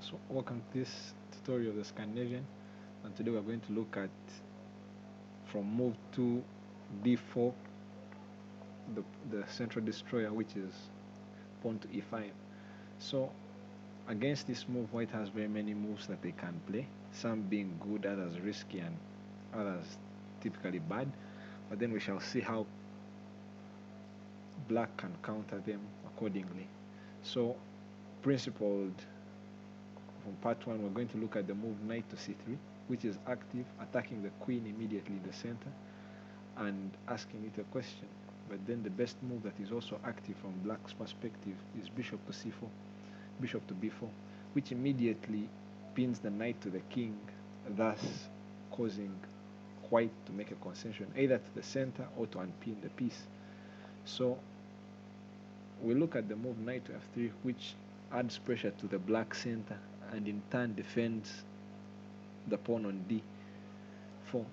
So welcome to this tutorial of the Scandinavian, and today we're going to look at from move to d4, the, the central destroyer, which is pawn to e5. So against this move, white has very many moves that they can play, some being good, others risky, and others typically bad. But then we shall see how black can counter them accordingly. So principled, from part 1, we're going to look at the move knight to c3, which is active, attacking the queen immediately in the center and asking it a question. But then the best move that is also active from black's perspective is bishop to c4, bishop to b4, which immediately pins the knight to the king, thus causing white to make a concession either to the center or to unpin the piece. So we look at the move knight to f3, which adds pressure to the black center and in turn defends the pawn on d4.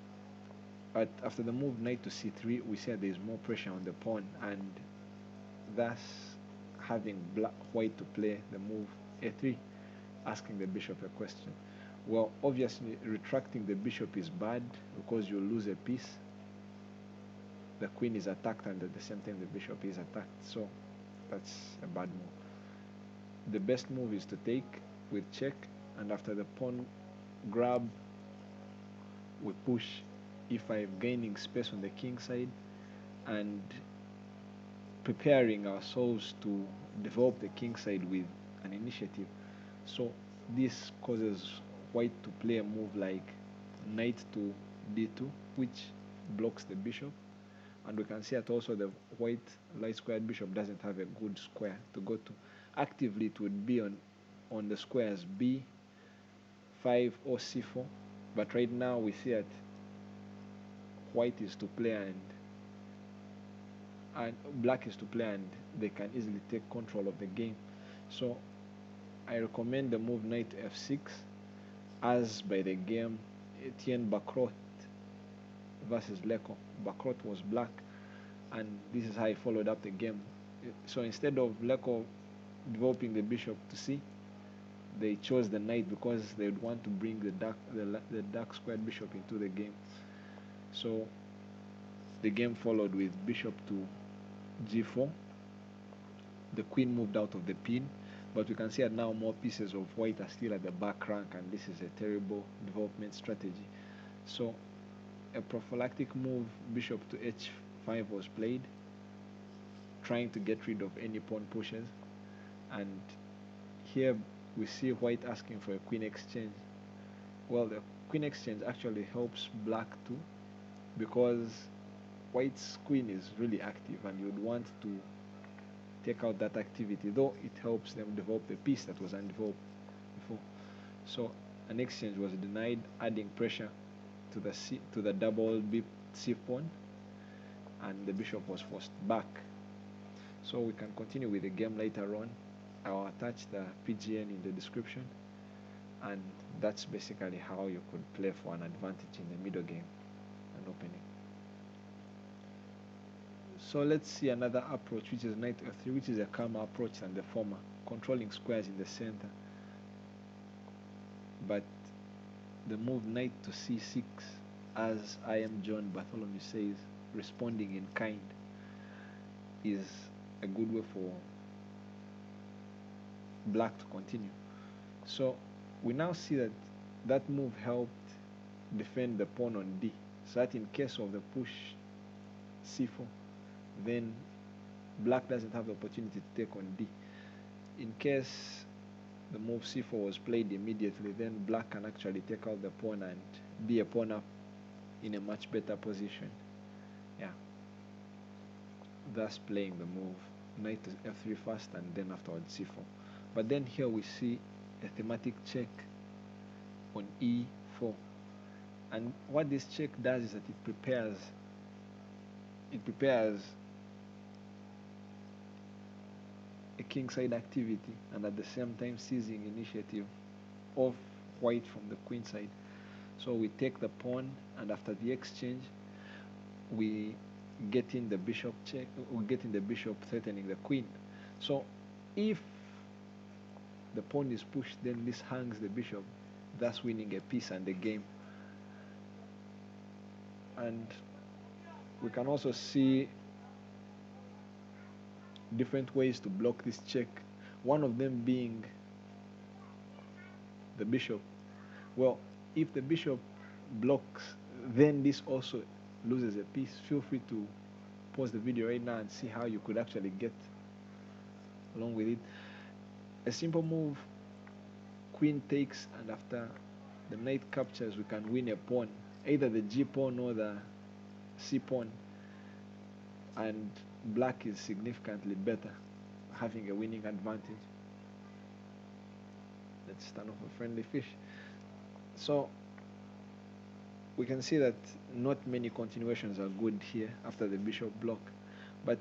But after the move knight to c3, we say there is more pressure on the pawn, and thus having white to play the move a3, asking the bishop a question. Well, obviously retracting the bishop is bad because you lose a piece. The queen is attacked and at the same time the bishop is attacked, so that's a bad move. The best move is to take with check, and after the pawn grab, we push e5, gaining space on the king side and preparing ourselves to develop the king side with an initiative. So this causes white to play a move like knight to d2, which blocks the bishop, and we can see that also the white light squared bishop doesn't have a good square to go to. Actively it would be on the squares b5 or c4, but right now we see that white is to play and black is to play, and they can easily take control of the game. So I recommend the move knight to f6, as by the game Etienne Bacrot versus Leco. Bacrot was black, and this is how he followed up the game. So instead of Leco developing the bishop to c, they chose the knight because they would want to bring the dark squared bishop into the game. So the game followed with bishop to g4. The queen moved out of the pin, but we can see that now more pieces of white are still at the back rank, and this is a terrible development strategy. So a prophylactic move, bishop to h5, was played, trying to get rid of any pawn pushes. And here we see white asking for a queen exchange. Well, the queen exchange actually helps black too, because white's queen is really active and you'd want to take out that activity, though it helps them develop the piece that was undeveloped before. So an exchange was denied, adding pressure to the double c pawn, and the bishop was forced back. So we can continue with the game later on. I'll attach the PGN in the description, and that's basically how you could play for an advantage in the middle game and opening. So let's see another approach, which is knight f3, which is a calmer approach than the former, controlling squares in the center. But the move knight to c6, as I am John Bartholomew says, responding in kind, is a good way for black to continue. So we now see that that move helped defend the pawn on d, so that in case of the push c4, then black doesn't have the opportunity to take on d. In case the move c4 was played immediately, then black can actually take out the pawn and be a pawn up in a much better position. Yeah, thus playing the move knight to f3 first and then afterwards c4. But then here we see a thematic check on e4, and what this check does is that it prepares a kingside activity, and at the same time seizing initiative of white from the queen side. So we take the pawn, and after the exchange we get in the bishop check, we get in the bishop threatening the queen. So if the pawn is pushed, then this hangs the bishop, thus winning a piece and the game. And we can also see different ways to block this check, one of them being the bishop. Well, if the bishop blocks, then this also loses a piece. Feel free to pause the video right now and see how you could actually get along with it. A simple move, queen takes, and after the knight captures, we can win a pawn, either the g pawn or the c pawn, and black is significantly better, having a winning advantage. Let's turn off a friendly fish. So we can see that not many continuations are good here after the bishop block, but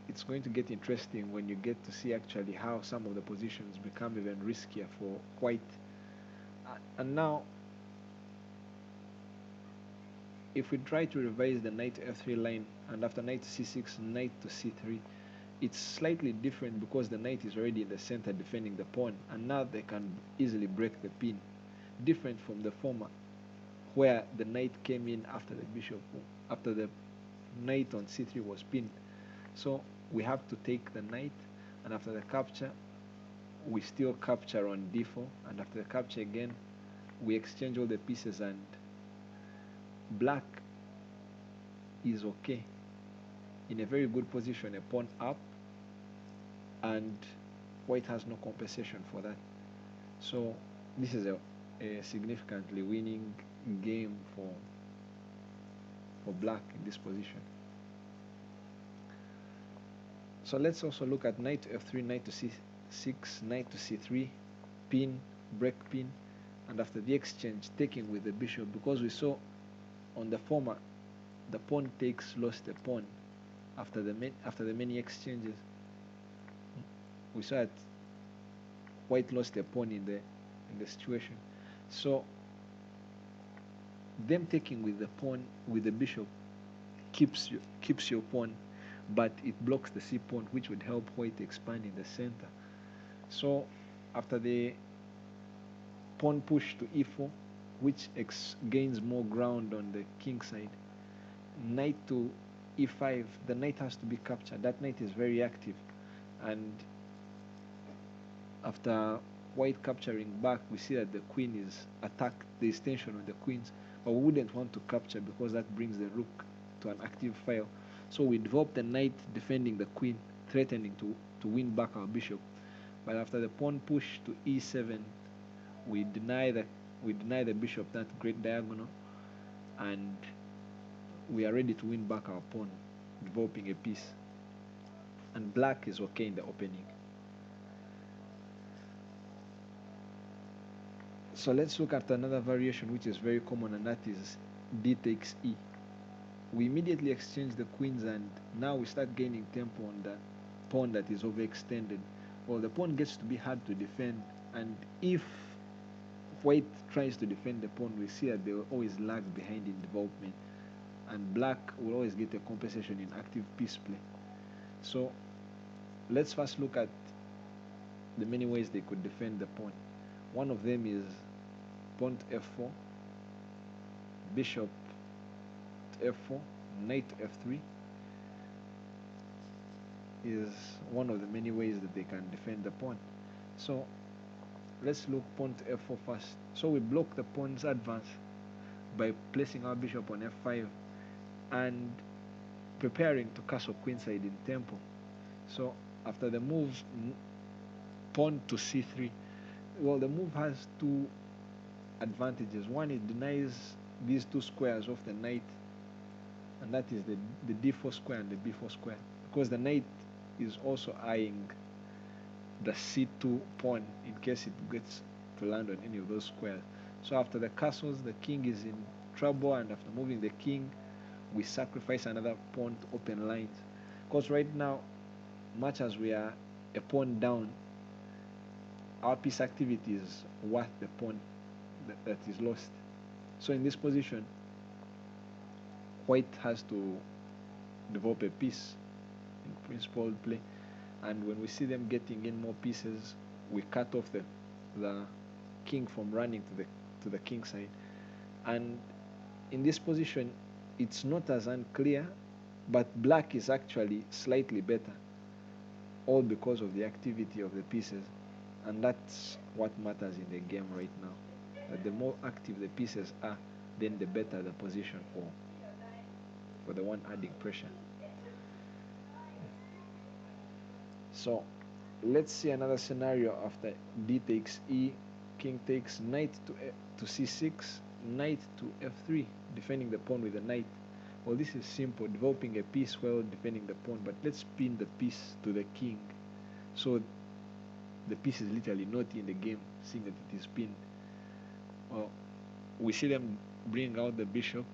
it's going to get interesting when you get to see actually how some of the positions become even riskier for white. And now, if we try to revise the knight to f3 line, and after knight to c6, knight to c3, it's slightly different because the knight is already in the center defending the pawn, and now they can easily break the pin. Different from the former, where the knight came in after the bishop, after the knight on c3 was pinned. So we have to take the knight, and after the capture, we still capture on d4, and after the capture again, we exchange all the pieces, and black is okay, in a very good position, a pawn up, and white has no compensation for that. So this is a significantly winning game for black in this position. So let's also look at knight to f3, knight to c6, knight to c3, pin, break pin, and after the exchange, taking with the bishop, because we saw on the former, the pawn takes lost the pawn. After the many exchanges, we saw that white lost a pawn in the situation. So them taking with the pawn, with the bishop, keeps your pawn, but it blocks the c pawn, which would help white expand in the center. So after the pawn push to e4, which gains more ground on the king side, knight to e5, the knight has to be captured. That knight is very active, and after white capturing back, we see that the queen is attacked. There is tension on the queens, but we wouldn't want to capture because that brings the rook to an active file. So we develop the knight defending the queen, threatening to win back our bishop. But after the pawn push to e7, we deny the bishop that great diagonal, and we are ready to win back our pawn, developing a piece. And black is okay in the opening. So let's look at another variation which is very common, and that is d takes e. We immediately exchange the queens, and now we start gaining tempo on the pawn that is overextended. Well, the pawn gets to be hard to defend, and if white tries to defend the pawn, we see that they will always lag behind in development, and black will always get a compensation in active piece play. So let's first look at the many ways they could defend the pawn. One of them is pawn to f4, bishop to f4, knight to f3 is one of the many ways that they can defend the pawn. So let's look pawn to f4 first. So we block the pawn's advance by placing our bishop on f5 and preparing to castle queenside in tempo. So after the move pawn to c3, well, the move has two advantages. One, it denies these two squares of the knight, and that is the d4 square and the b4 square, because the knight is also eyeing the c2 pawn in case it gets to land on any of those squares. So after the castles, the king is in trouble, and after moving the king, we sacrifice another pawn to open lines, because right now, much as we are a pawn down, our piece activity is worth the pawn that is lost. So in this position, white has to develop a piece in principled play, and when we see them getting in more pieces, we cut off the king from running to the king side. And in this position, it's not as unclear, but black is actually slightly better, all because of the activity of the pieces. And that's what matters in the game right now. That the more active the pieces are, then the better the position for the one adding pressure. So let's see another scenario after d takes e, king takes knight to c6, knight to f3, defending the pawn with the knight. Well, this is simple, developing a piece while defending the pawn, but let's pin the piece to the king. So the piece is literally not in the game, seeing that it is pinned. Well, we see them bring out the bishop,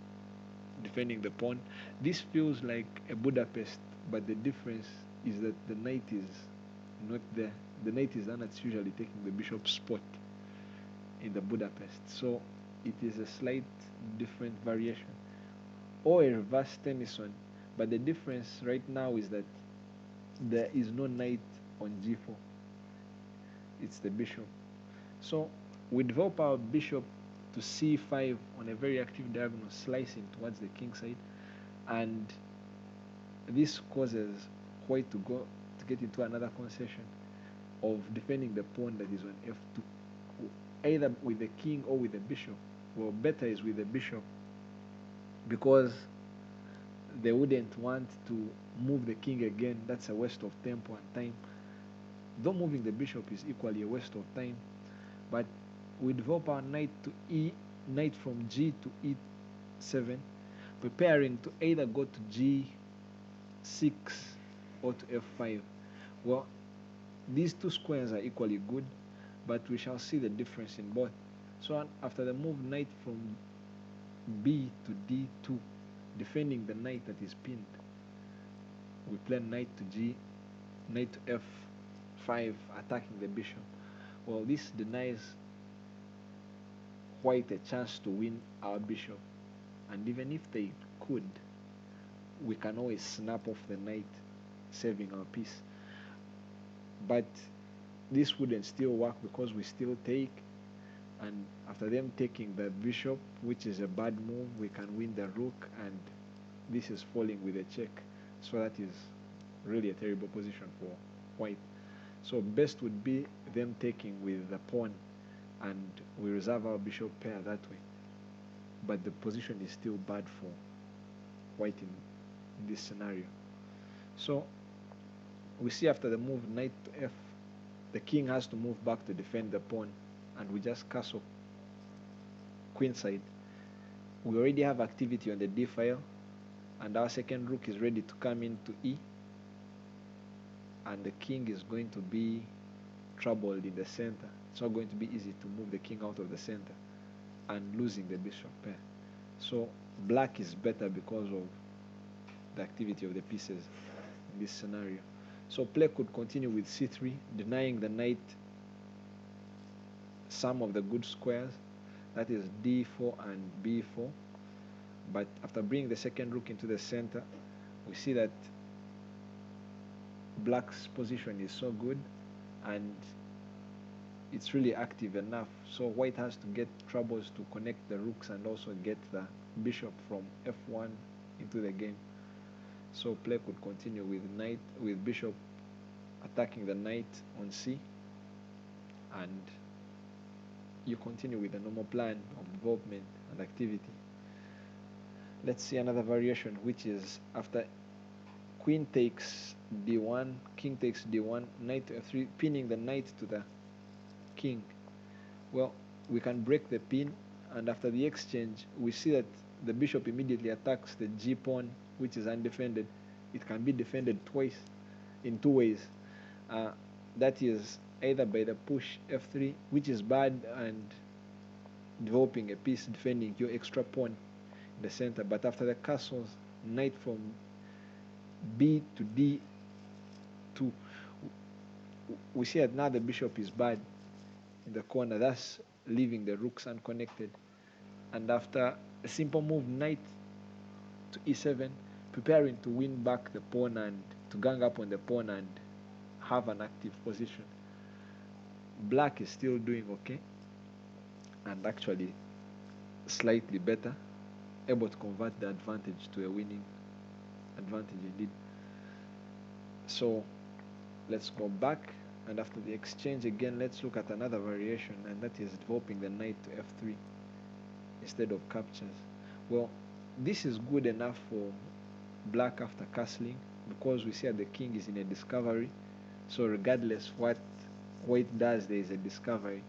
defending the pawn. This feels like a Budapest, but the difference is that the knight is not there. The knight is not usually taking the bishop's spot in the Budapest. So it is a slight different variation. Or a reverse Tennyson, but the difference right now is that there is no knight on g4. It's the bishop. So we develop our bishop to c5 on a very active diagonal, slicing towards the king side, and this causes white to get into another concession of defending the pawn that is on f2, either with the king or with the bishop. Well, better is with the bishop, because they wouldn't want to move the king again. That's a waste of tempo and time. Though moving the bishop is equally a waste of time, but we develop our knight to e, knight from g to e7, preparing to either go to g6 or to f5. Well, these two squares are equally good, but we shall see the difference in both. So after the move knight from b to d2, defending the knight that is pinned, we play knight to g, knight to f5, attacking the bishop. Well, this denies white a chance to win our bishop, and even if they could, we can always snap off the knight, saving our piece. But this wouldn't still work, because we still take, and after them taking the bishop, which is a bad move, we can win the rook, and this is falling with a check. So that is really a terrible position for white. So best would be them taking with the pawn, and we reserve our bishop pair that way. But the position is still bad for white in this scenario. So we see after the move knight to f, the king has to move back to defend the pawn, and we just castle queenside. We already have activity on the d file, and our second rook is ready to come into e, and the king is going to be troubled in the center. It's not going to be easy to move the king out of the center, and losing the bishop pair. So black is better because of the activity of the pieces in this scenario. So play could continue with c3, denying the knight some of the good squares, that is d4 and b4. But after bringing the second rook into the center, we see that black's position is so good, and it's really active enough. So white has to get troubles to connect the rooks and also get the bishop from f1 into the game. So play could continue with bishop attacking the knight on c, and you continue with the normal plan of development and activity. Let's see another variation, which is after queen takes d1, king takes d1, knight to f3, pinning the knight to the king. Well, we can break the pin, and after the exchange, we see that the bishop immediately attacks the g pawn, which is undefended. It can be defended twice, in two ways. That is either by the push f3, which is bad, and developing a piece defending your extra pawn in the center. But after the castles, knight from b to d2, we see that now the bishop is bad in the corner, thus leaving the rooks unconnected. And after a simple move, knight to e7, preparing to win back the pawn and to gang up on the pawn and have an active position. Black is still doing okay and actually slightly better, able to convert the advantage to a winning advantage indeed. So let's go back, and after the exchange again, let's look at another variation, and that is developing the knight to f3 instead of captures. Well, this is good enough for black after castling because we see that the king is in a discovery. So regardless what white does, there is a discovery.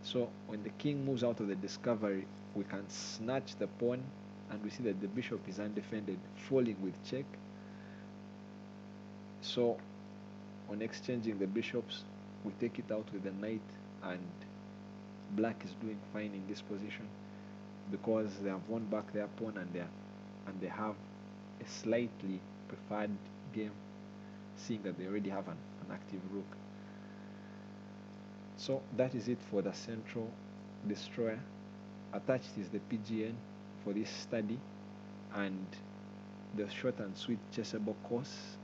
So when the king moves out of the discovery, we can snatch the pawn, and we see that the bishop is undefended, falling with check. So on exchanging the bishops, we take it out with the knight, and black is doing fine in this position because they have won back their pawn, and they have a slightly preferred game, seeing that they already have an active rook. So that is it for the central destroyer. Attached is the PGN for this study and the short and sweet chessable course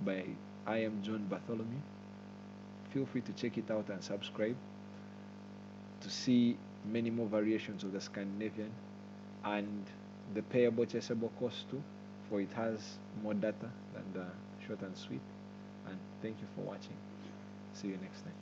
by I am John Bartholomew. Feel free to check it out and subscribe to see many more variations of the Scandinavian and the payable chessable course too, for it has more data than the short and sweet. And thank you for watching. See you next time.